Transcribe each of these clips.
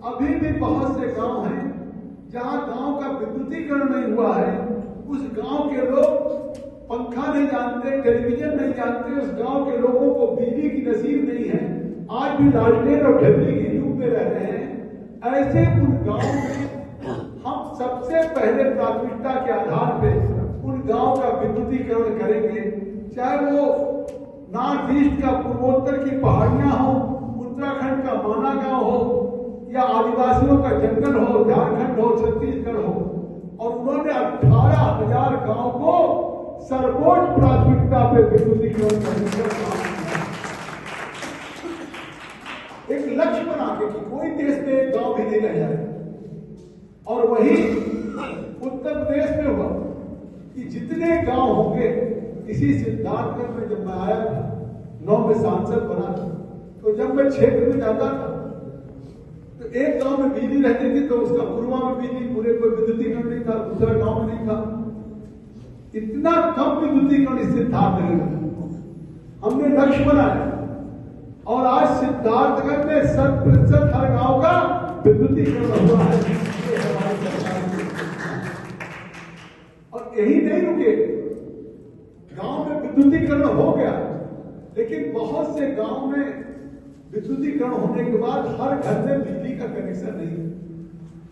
अभी भी बहुत से गांव हैं जहां गांव का विद्युतीकरण नहीं हुआ है। उस गांव के लोग पंखा नहीं जानते, टेलीविजन नहीं जानते, उस गांव के लोगों को बिजली की नसीब नहीं है, आज भी लालटेन और ढलनी के युग में रह रहे हैं। ऐसे उन गांव में हम सबसे पहले प्राथमिकता के आधार पर उन गांव का विद्युतीकरण करेंगे, चाहे वो नॉर्थ ईस्ट का पूर्वोत्तर की पहाड़ियां हो, उत्तराखंड का माना गांव हो, या आदिवासियों का जंगल हो, झारखंड हो, छत्तीसगढ़ हो। और उन्होंने 18,000 गांव को सर्वोच्च प्राथमिकता पे विद्युतीकरण करने का काम किया। एक लक्ष्य बना के कि कोई देश में एक गांव भी नहीं रह जाए। और वही उत्तर प्रदेश में हुआ कि जितने गांव होंगे, इसी सिद्धार्थनगर में जब मैं आया था, 9 में सांसद बना था, तो जब मैं क्षेत्र में जाता था तो एक गांव में बिजली रहती थी तो उसका पूर्वा में बिजली, पूरे कोई विद्युतीकरण नहीं था, दूसरा गांव में नहीं था। इतना कम विद्युतीकरण इस सिद्धार्थनगर में हमने लक्ष्य बनाया और आज सिद्धार्थनगर में 100% हर गांव का विद्युतीकरण हुआ है। और यही नहीं रुके, गांव में विद्युतीकरण हो गया, लेकिन बहुत से गांव में विद्युतीकरण होने के बाद हर घर में बिजली का कनेक्शन नहीं।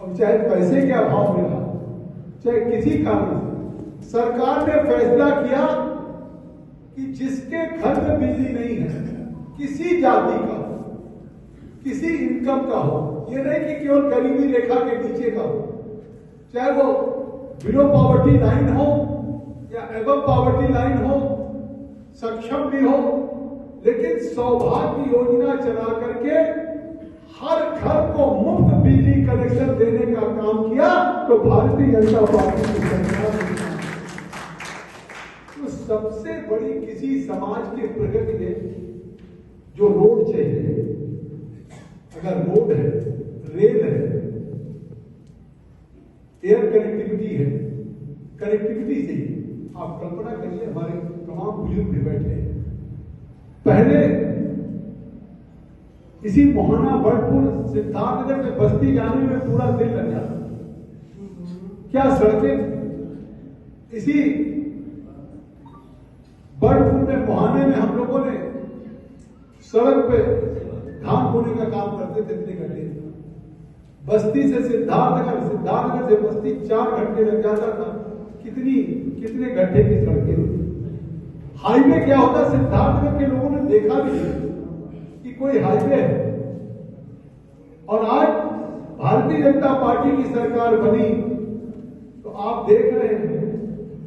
अब चाहे पैसे के अभाव में रहा, चाहे किसी कारण से, सरकार ने फैसला किया कि जिसके घर में बिजली नहीं है, किसी जाति का, किसी इनकम का हो, ये नहीं कि केवल गरीबी रेखा के नीचे का हो, चाहे वो बिलो पॉवर्टी लाइन हो या एबव पॉवर्टी लाइन हो, सक्षम भी हो, लेकिन सौभाग्य योजना चला करके हर घर को मुफ्त बिजली कनेक्शन देने का काम किया तो भारतीय जनता पार्टी की सरकार ने। तो सबसे बड़ी किसी समाज की प्रगति है जो रोड चाहिए। अगर रोड है, रेल है, एयर कनेक्टिविटी है, कनेक्टिविटी से आप कल्पना करिए, हमारे तमाम बुजुर्ग भी बैठे हैं, पहले इसी मोहाना बर्डपुर सिद्धार्थनगर में बस्ती जाने में पूरा दिन लग जाता। क्या सड़कें! इसी बर्डपुर में, मोहाने में हम लोगों ने सड़क पे धान बोने का काम करते थे, इतने घंटे। बस्ती से सिद्धार्थनगर, सिद्धार्थनगर से बस्ती 4 घंटे लग जाता था। कितने घंटे की सड़कें। हाईवे क्या होता, सिद्धार्थनगर के लोगों ने देखा भी कि कोई हाईवे है। और आज भारतीय जनता पार्टी की सरकार बनी तो आप देख रहे हैं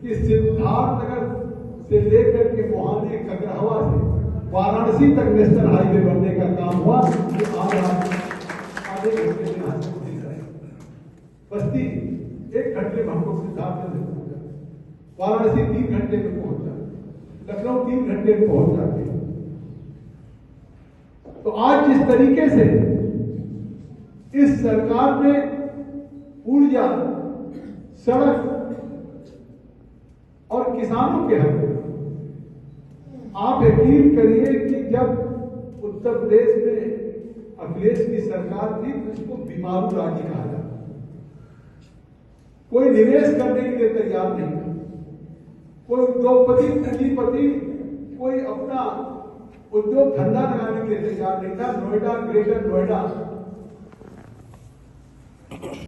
कि सिद्धार्थनगर से लेकर के मोहाने, ककरहवा से वाराणसी तक नेशनल हाईवे बनने का काम हुआ। कि आज आधे घंटे में यहाँ से दिख रहे हैं। बस्ती 1 घंटे में हमको सिद्धार्थनगर से पहुंचा, वाराणसी 3 घंटे में पहुंचा, लखनऊ 3 घंटे में पहुंच जाते हैं। तो आज जिस तरीके से इस सरकार ने ऊर्जा, सड़क और किसानों के हक, आप यकीन करिए कि जब उत्तर प्रदेश में अखिलेश की सरकार थी तो इसको बीमारू राज्य कहा जाता। कोई निवेश करने के लिए तैयार नहीं था, कोई उद्योगपति, पूंजीपति कोई अपना उद्योग धंधा लगाने के लिए तैयार नहीं था। नोएडा, ग्रेटर नोएडा